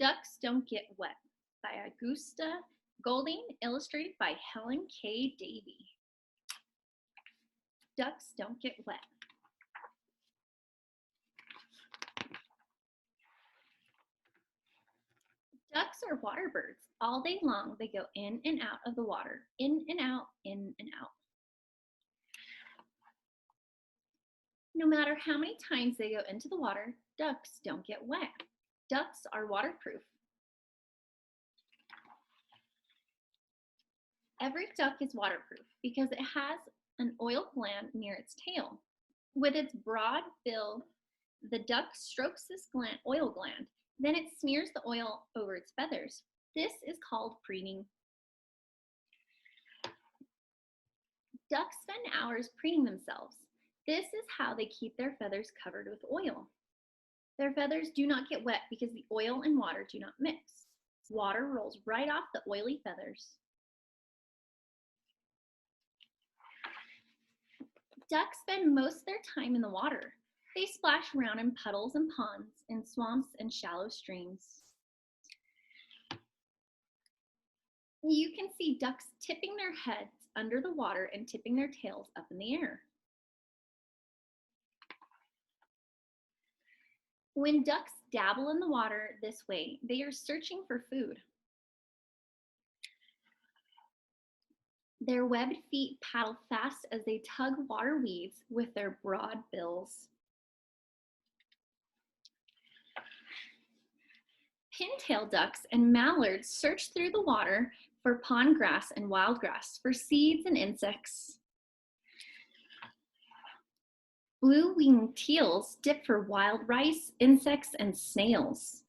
Ducks Don't Get Wet by Augusta Golding, illustrated by Helen K. Davey. Ducks don't get wet. Ducks are water birds. All day long, they go in and out of the water, in and out, in and out. No matter how many times they go into the water, ducks don't get wet. Ducks are waterproof. Every duck is waterproof because it has an oil gland near its tail. With its broad bill, the duck strokes this oil gland. Then it smears the oil over its feathers. This is called preening. Ducks spend hours preening themselves. This is how they keep their feathers covered with oil. Their feathers do not get wet because the oil and water do not mix. Water rolls right off the oily feathers. Ducks spend most of their time in the water. They splash around in puddles and ponds, in swamps and shallow streams. You can see ducks tipping their heads under the water and tipping their tails up in the air. When ducks dabble in the water this way, they are searching for food. Their webbed feet paddle fast as they tug water weeds with their broad bills. Pintail ducks and mallards search through the water for pond grass and wild grass, for seeds and insects. Blue-winged teals dip for wild rice, insects, and snails.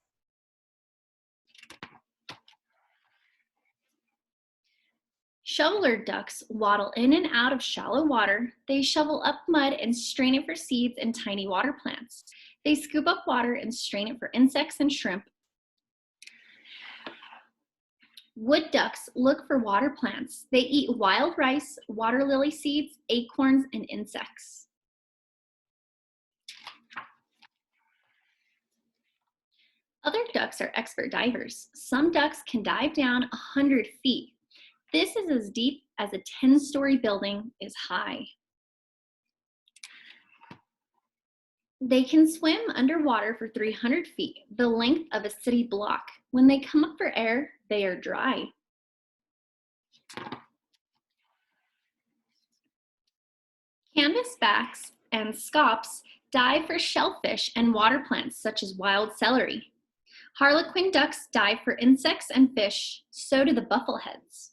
Shoveler ducks waddle in and out of shallow water. They shovel up mud and strain it for seeds and tiny water plants. They scoop up water and strain it for insects and shrimp. Wood ducks look for water plants. They eat wild rice, water lily seeds, acorns, and insects. Other ducks are expert divers. Some ducks can dive down 100 feet. This is as deep as a 10-story building is high. They can swim underwater for 300 feet, the length of a city block. When they come up for air, they are dry. Canvasbacks and scops dive for shellfish and water plants such as wild celery. Harlequin ducks dive for insects and fish, so do the buffleheads.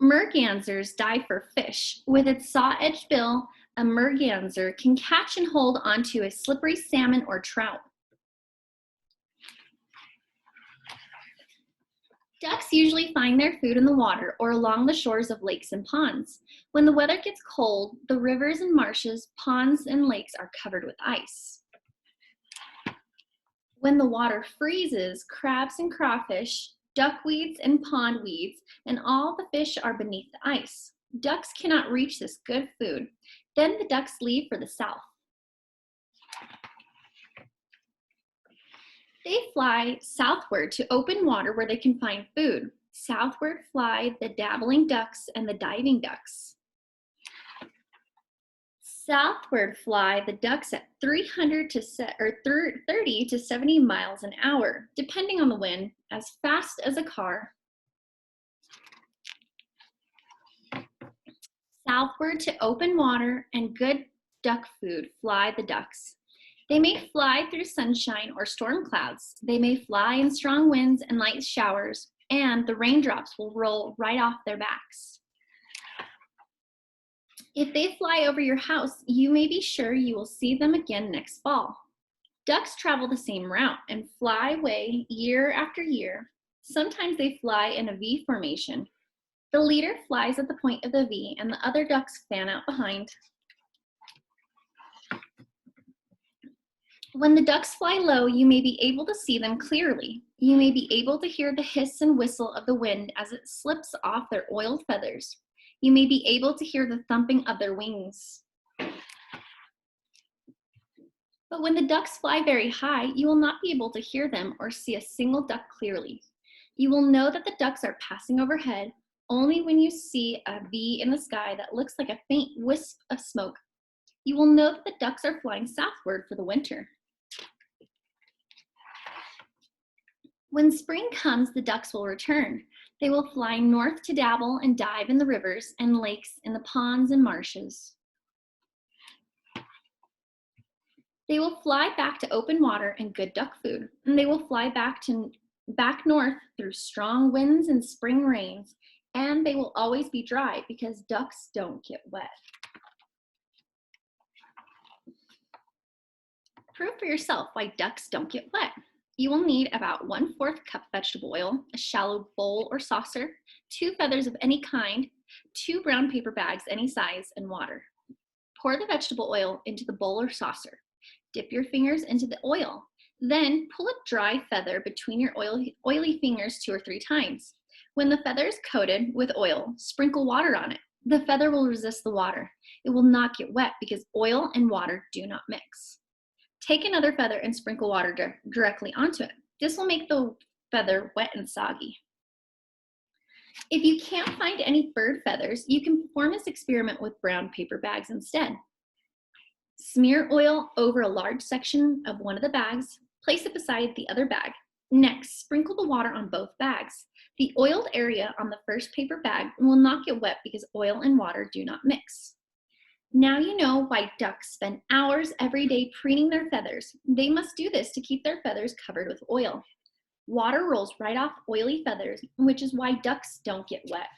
Mergansers dive for fish. With its saw-edged bill, a merganser can catch and hold onto a slippery salmon or trout. Ducks usually find their food in the water or along the shores of lakes and ponds. When the weather gets cold, the rivers and marshes, ponds, and lakes are covered with ice. When the water freezes, crabs and crawfish, duckweeds and pondweeds, and all the fish are beneath the ice. Ducks cannot reach this good food. Then the ducks leave for the south. They fly southward to open water where they can find food. Southward fly the dabbling ducks and the diving ducks. Southward fly the ducks at 30 to 70 miles an hour, depending on the wind, as fast as a car. Southward to open water and good duck food fly the ducks. They may fly through sunshine or storm clouds. They may fly in strong winds and light showers, and the raindrops will roll right off their backs. If they fly over your house, you may be sure you will see them again next fall. Ducks travel the same route and fly away year after year. Sometimes they fly in a V formation. The leader flies at the point of the V and the other ducks fan out behind. When the ducks fly low, you may be able to see them clearly. You may be able to hear the hiss and whistle of the wind as it slips off their oiled feathers. You may be able to hear the thumping of their wings. But when the ducks fly very high, you will not be able to hear them or see a single duck clearly. You will know that the ducks are passing overhead only when you see a V in the sky that looks like a faint wisp of smoke. You will know that the ducks are flying southward for the winter. When spring comes, the ducks will return. They will fly north to dabble and dive in the rivers and lakes, in the ponds and marshes. They will fly back to open water and good duck food, and they will fly back north through strong winds and spring rains, and they will always be dry because ducks don't get wet. Prove for yourself why ducks don't get wet. You will need about 1/4 cup vegetable oil, a shallow bowl or saucer, 2 feathers of any kind, 2 brown paper bags any size, and water. Pour the vegetable oil into the bowl or saucer. Dip your fingers into the oil. Then pull a dry feather between your oily fingers 2 or 3 times. When the feather is coated with oil, sprinkle water on it. The feather will resist the water. It will not get wet because oil and water do not mix. Take another feather and sprinkle water directly onto it. This will make the feather wet and soggy. If you can't find any bird feathers, you can perform this experiment with brown paper bags instead. Smear oil over a large section of one of the bags. Place it beside the other bag. Next, sprinkle the water on both bags. The oiled area on the first paper bag will not get wet because oil and water do not mix. Now you know why ducks spend hours every day preening their feathers. They must do this to keep their feathers covered with oil. Water rolls right off oily feathers, which is why ducks don't get wet.